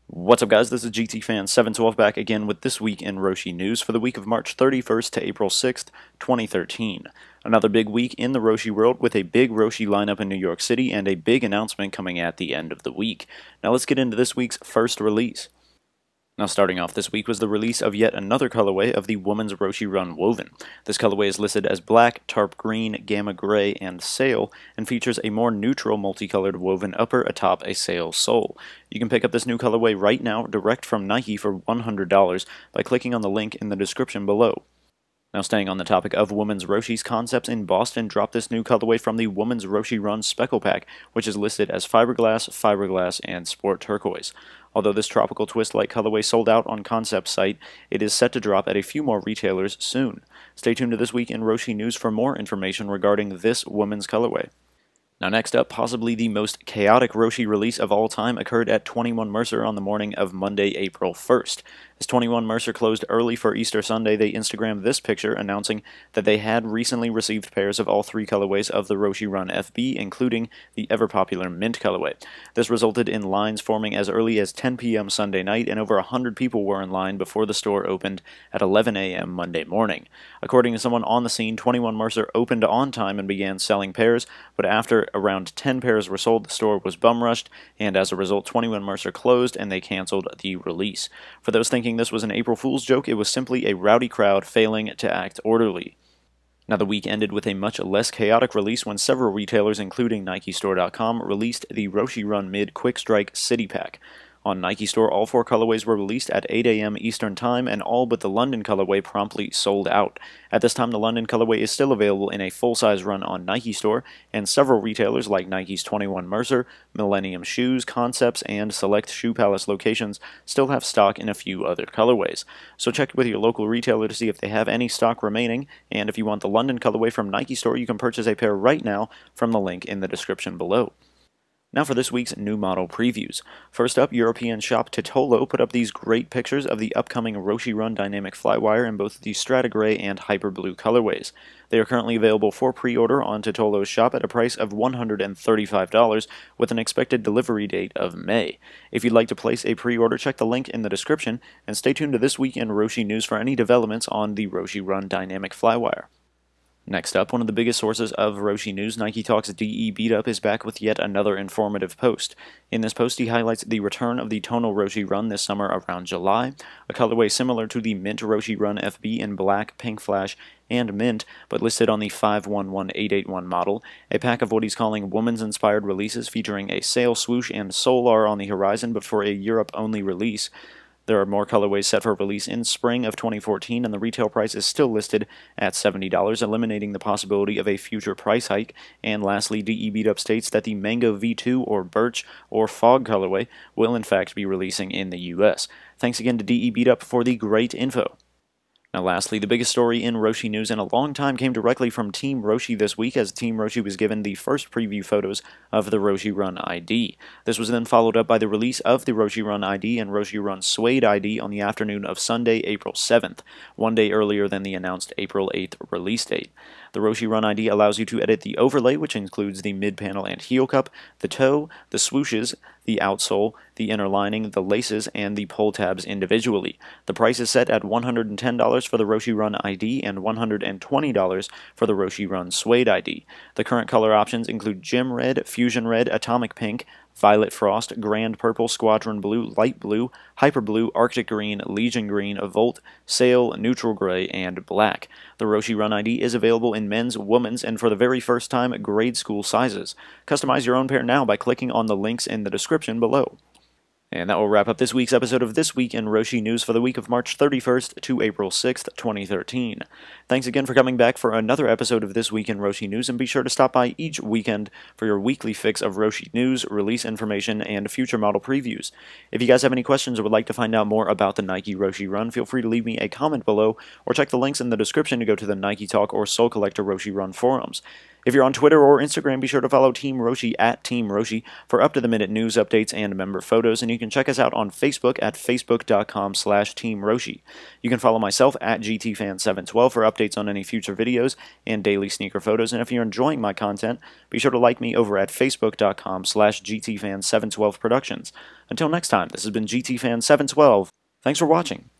What's up, guys? This is GTFan712 back again with This Week in Roshe news for the week of March 31st to April 6th, 2013. Another big week in the Roshe world with a big Roshe lineup in New York City and a big announcement coming at the end of the week. Now let's get into this week's first release. Now starting off this week was the release of yet another colorway of the woman's Roshe Run woven. This colorway is listed as black, tarp green, gamma gray, and sail, and features a more neutral multicolored woven upper atop a sail sole. You can pick up this new colorway right now direct from Nike for $100 by clicking on the link in the description below. Now staying on the topic of women's Roshes, Concepts in Boston dropped this new colorway from the women's Roshe Run Speckle pack, which is listed as Fiberglass, and Sport Turquoise. Although this tropical twist-like colorway sold out on Concept's site, it is set to drop at a few more retailers soon. Stay tuned to This Week in Roshe news for more information regarding this woman's colorway. Now next up, possibly the most chaotic Roshe release of all time occurred at 21 Mercer on the morning of Monday, April 1st. As 21 Mercer closed early for Easter Sunday, they Instagrammed this picture announcing that they had recently received pairs of all three colorways of the Roshe Run FB, including the ever-popular Mint colorway. This resulted in lines forming as early as 10 p.m. Sunday night, and over 100 people were in line before the store opened at 11 a.m. Monday morning. According to someone on the scene, 21 Mercer opened on time and began selling pairs, but after around 10 pairs were sold, the store was bum-rushed, and as a result, 21 Mercer closed and they canceled the release. For those thinking this was an April Fool's joke, it was simply a rowdy crowd failing to act orderly. Now the week ended with a much less chaotic release when several retailers, including NikeStore.com, released the Roshe Run Mid Quick Strike City Pack. On NikeStore, all four colorways were released at 8 a.m. Eastern Time, and all but the London colorway promptly sold out. At this time, the London colorway is still available in a full-size run on NikeStore, and several retailers like Nike's 21 Mercer, Millennium Shoes, Concepts, and select Shoe Palace locations still have stock in a few other colorways. So check with your local retailer to see if they have any stock remaining, and if you want the London colorway from NikeStore, you can purchase a pair right now from the link in the description below. Now for this week's new model previews. First up, European shop Titolo put up these great pictures of the upcoming Roshe Run Dynamic Flywire in both the Strata Gray and Hyper Blue colorways. They are currently available for pre-order on Tolo Shop at a price of $135 with an expected delivery date of May. If you'd like to place a pre-order, check the link in the description, and stay tuned to This Week in Roshe news for any developments on the Roshe Run Dynamic Flywire. Next up, one of the biggest sources of Roshe news, Nike Talk's DE Beatup, is back with yet another informative post. In this post, he highlights the return of the tonal Roshe Run this summer around July, a colorway similar to the Mint Roshe Run FB in black, pink flash, and mint, but listed on the 511881 model, a pack of what he's calling women's-inspired releases featuring a sail, swoosh, and solar on the horizon, but for a Europe-only release. There are more colorways set for release in spring of 2014, and the retail price is still listed at $70, eliminating the possibility of a future price hike. And lastly, DE Beatup states that the Mango V2 or Birch or Fog colorway will in fact be releasing in the US. Thanks again to DE Beatup for the great info. Now lastly, the biggest story in Roshe news in a long time came directly from Team Roshe this week, as Team Roshe was given the first preview photos of the Roshe Run ID. This was then followed up by the release of the Roshe Run ID and Roshe Run Suede ID on the afternoon of Sunday, April 7th, one day earlier than the announced April 8th release date. The Roshe Run ID allows you to edit the overlay, which includes the mid-panel and heel cup, the toe, the swooshes, the outsole, the inner lining, the laces, and the pull tabs individually. The price is set at $110 for the Roshe Run ID and $120 for the Roshe Run Suede ID. The current color options include Gem Red, Fusion Red, Atomic Pink, Violet Frost, Grand Purple, Squadron Blue, Light Blue, Hyper Blue, Arctic Green, Legion Green, Volt, Sail, Neutral Gray, and Black. The Roshe Run ID is available in men's, women's, and for the very first time, grade school sizes. Customize your own pair now by clicking on the links in the description below. And that will wrap up this week's episode of This Week in Roshe news for the week of March 31st to April 6th, 2013. Thanks again for coming back for another episode of This Week in Roshe news, and be sure to stop by each weekend for your weekly fix of Roshe news, release information, and future model previews. If you guys have any questions or would like to find out more about the Nike Roshe Run, feel free to leave me a comment below, or check the links in the description to go to the Nike Talk or Soul Collector Roshe Run forums. If you're on Twitter or Instagram, be sure to follow Team Roshe at Team Roshe for up-to-the-minute news updates and member photos, and you can check us out on Facebook at facebook.com/Team Roshe. You can follow myself at GTFan712 for updates on any future videos and daily sneaker photos, and if you're enjoying my content, be sure to like me over at facebook.com/GTFan712 Productions. Until next time, this has been GTFan712. Thanks for watching.